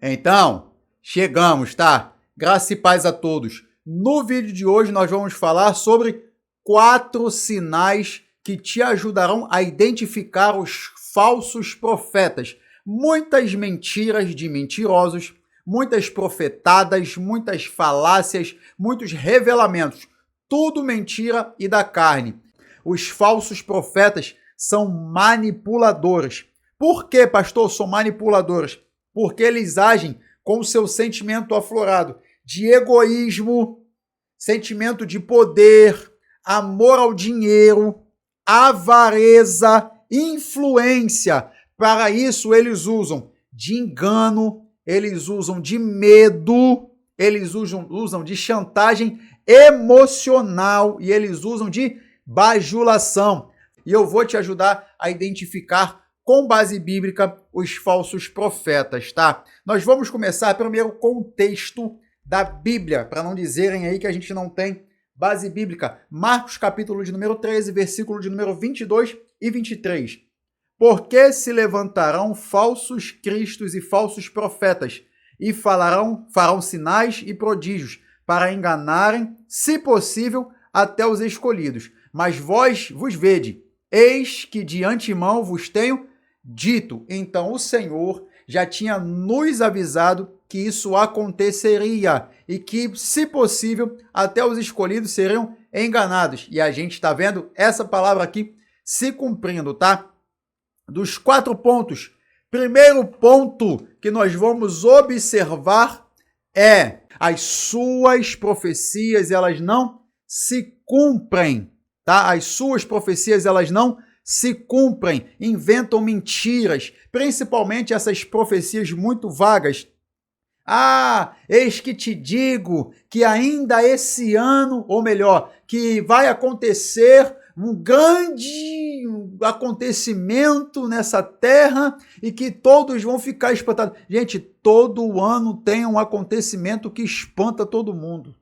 Então, chegamos, tá? Graça e paz a todos. No vídeo de hoje nós vamos falar sobre 4 sinais que te ajudarão a identificar os falsos profetas. Muitas mentiras de mentirosos, muitas profetadas, muitas falácias, muitos revelamentos. Tudo mentira e da carne. Os falsos profetas são manipuladores. Por que, pastor, são manipuladores? Porque eles agem com o seu sentimento aflorado de egoísmo, sentimento de poder, amor ao dinheiro, avareza, influência. Para isso, eles usam de engano, eles usam de medo, eles usam de chantagem emocional e eles usam de bajulação. E eu vou te ajudar a identificar com base bíblica os falsos profetas, tá? Nós vamos começar primeiro com o texto da Bíblia, para não dizerem aí que a gente não tem base bíblica. Marcos, capítulo de número 13, versículo de número 22 e 23. Porque se levantarão falsos cristos e falsos profetas, e farão sinais e prodígios, para enganarem, se possível, até os escolhidos. Mas vós vos vede, eis que de antemão vos tenho dito. Então o Senhor já tinha nos avisado que isso aconteceria e que, se possível, até os escolhidos seriam enganados. E a gente está vendo essa palavra aqui se cumprindo, tá? Dos 4 pontos, primeiro ponto que nós vamos observar é as suas profecias, elas não se cumprem, tá? As suas profecias, elas não se cumprem, inventam mentiras, principalmente essas profecias muito vagas. Ah, eis que te digo que ainda esse ano, ou melhor, que vai acontecer um grande acontecimento nessa terra e que todos vão ficar espantados. Gente, todo ano tem um acontecimento que espanta todo mundo.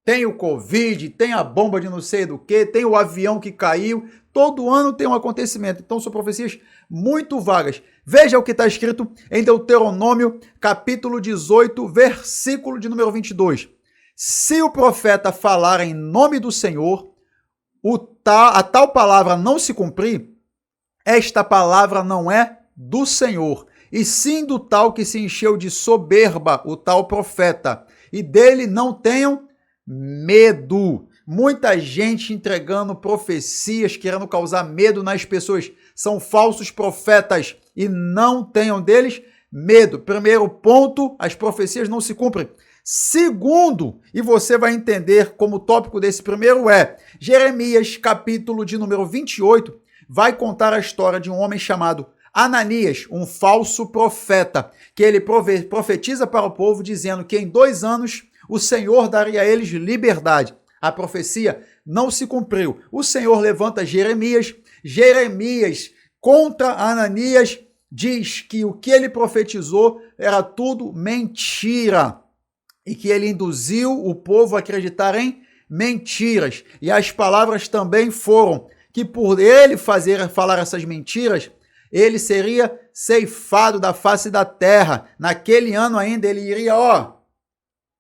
Tem o Covid, tem a bomba de não sei do que, tem o avião que caiu. Todo ano tem um acontecimento. Então são profecias muito vagas. Veja o que está escrito em Deuteronômio, capítulo 18, versículo de número 22. Se o profeta falar em nome do Senhor, a tal palavra não se cumprir, esta palavra não é do Senhor, e sim do tal que se encheu de soberba, o tal profeta. E dele não tenham medo. Muita gente entregando profecias, querendo causar medo nas pessoas. São falsos profetas e não tenham deles medo. Primeiro ponto, as profecias não se cumprem. Segundo, e você vai entender como o tópico desse primeiro é, Jeremias, capítulo de número 28, vai contar a história de um homem chamado Ananias, um falso profeta, que ele profetiza para o povo dizendo que em 2 anos o Senhor daria a eles liberdade. A profecia não se cumpriu. O Senhor levanta Jeremias. Jeremias, contra Ananias, diz que o que ele profetizou era tudo mentira e que ele induziu o povo a acreditar em mentiras. E as palavras também foram que por ele falar essas mentiras, ele seria ceifado da face da terra. Naquele ano ainda ele iria,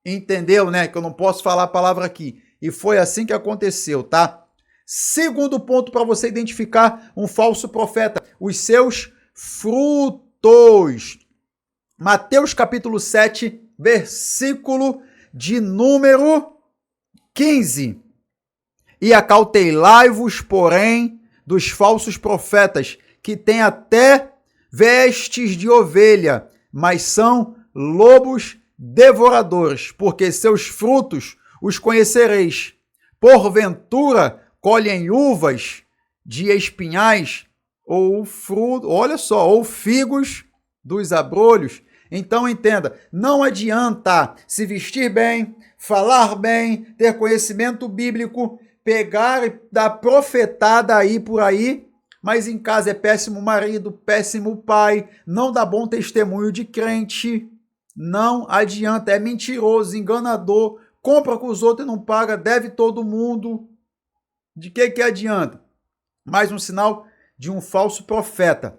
entendeu, né? Que eu não posso falar a palavra aqui. E foi assim que aconteceu, tá? Segundo ponto para você identificar um falso profeta, os seus frutos. Mateus capítulo 7, versículo de número 15. E acautelai-vos, porém, dos falsos profetas, que têm até vestes de ovelha, mas são lobos devoradores, porque seus frutos os conhecereis. Porventura colhem uvas de espinhais, ou fruto, olha só, ou figos dos abrolhos. Então entenda, não adianta se vestir bem, falar bem, ter conhecimento bíblico, pegar e dar profetada aí por aí, mas em casa é péssimo marido, péssimo pai, não dá bom testemunho de crente. Não adianta, é mentiroso, enganador, compra com os outros e não paga, deve todo mundo. De que adianta? Mais um sinal de um falso profeta.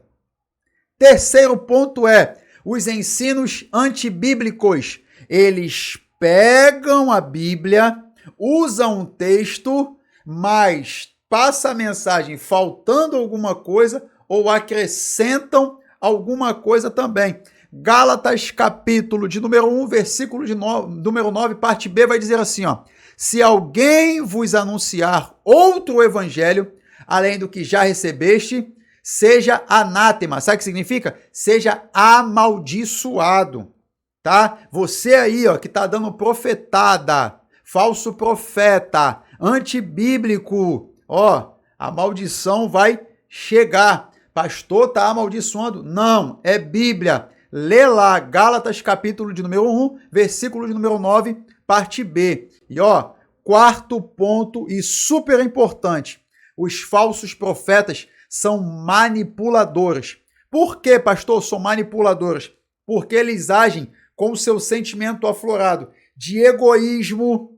Terceiro ponto é os ensinos antibíblicos. Eles pegam a Bíblia, usam um texto, mas passa a mensagem faltando alguma coisa ou acrescentam alguma coisa também. Gálatas, capítulo de número 1, versículo de número 9, parte B, vai dizer assim, ó: se alguém vos anunciar outro evangelho, além do que já recebeste, seja anátema. Sabe o que significa? Seja amaldiçoado, tá? Você aí, ó, que tá dando profetada, falso profeta, antibíblico, ó, a maldição vai chegar. Pastor, tá amaldiçoando? Não, é Bíblia. Lê lá, Gálatas, capítulo de número 1, versículo de número 9, parte B. E ó, quarto ponto e super importante, os falsos profetas são manipuladores. Por que, pastor, são manipuladores? Porque eles agem com o seu sentimento aflorado de egoísmo,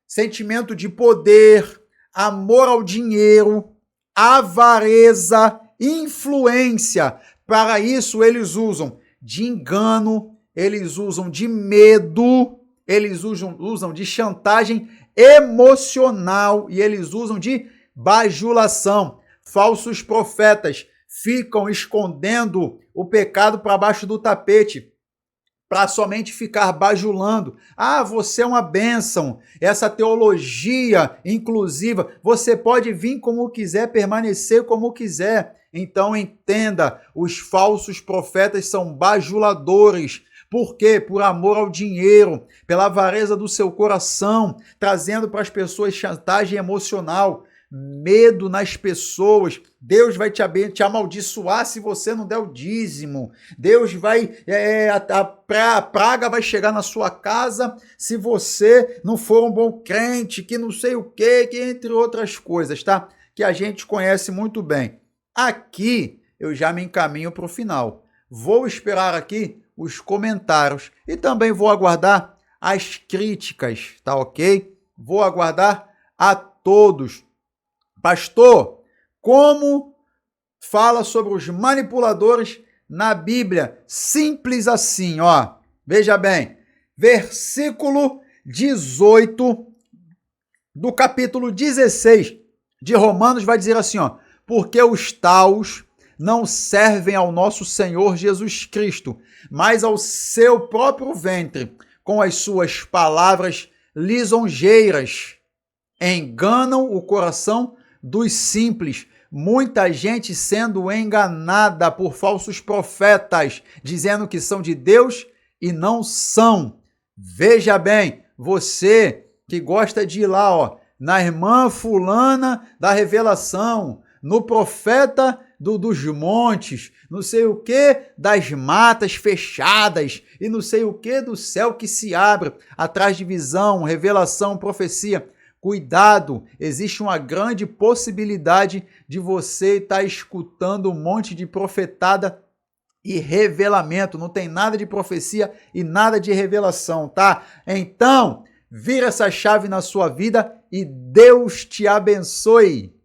sentimento de poder, amor ao dinheiro, avareza, influência. Para isso, eles usam de engano, eles usam de medo, eles usam de chantagem emocional e eles usam de bajulação. Falsos profetas ficam escondendo o pecado para baixo do tapete, para somente ficar bajulando. Ah, você é uma bênção. Essa teologia inclusiva, você pode vir como quiser, permanecer como quiser. Então entenda, os falsos profetas são bajuladores. Por quê? Por amor ao dinheiro, pela avareza do seu coração, trazendo para as pessoas chantagem emocional, medo nas pessoas. Deus vai te amaldiçoar se você não der o dízimo. Deus vai, a praga vai chegar na sua casa se você não for um bom crente, que não sei o quê, que entre outras coisas, tá? Que a gente conhece muito bem. Aqui eu já me encaminho para o final. Vou esperar aqui os comentários e também vou aguardar as críticas, tá ok? Vou aguardar a todos. Pastor, como fala sobre os manipuladores na Bíblia? Simples assim, ó. Veja bem, versículo 18 do capítulo 16 de Romanos vai dizer assim, ó: porque os taus não servem ao nosso Senhor Jesus Cristo, mas ao seu próprio ventre, com as suas palavras lisonjeiras. Enganam o coração dos simples. Muita gente sendo enganada por falsos profetas, dizendo que são de Deus e não são. Veja bem, você que gosta de ir lá, ó, na irmã fulana da revelação, no profeta dos montes, não sei o que das matas fechadas e não sei o que do céu que se abre, atrás de visão, revelação, profecia. Cuidado, existe uma grande possibilidade de você estar escutando um monte de profetada e revelamento. Não tem nada de profecia e nada de revelação, tá? Então, vira essa chave na sua vida e Deus te abençoe.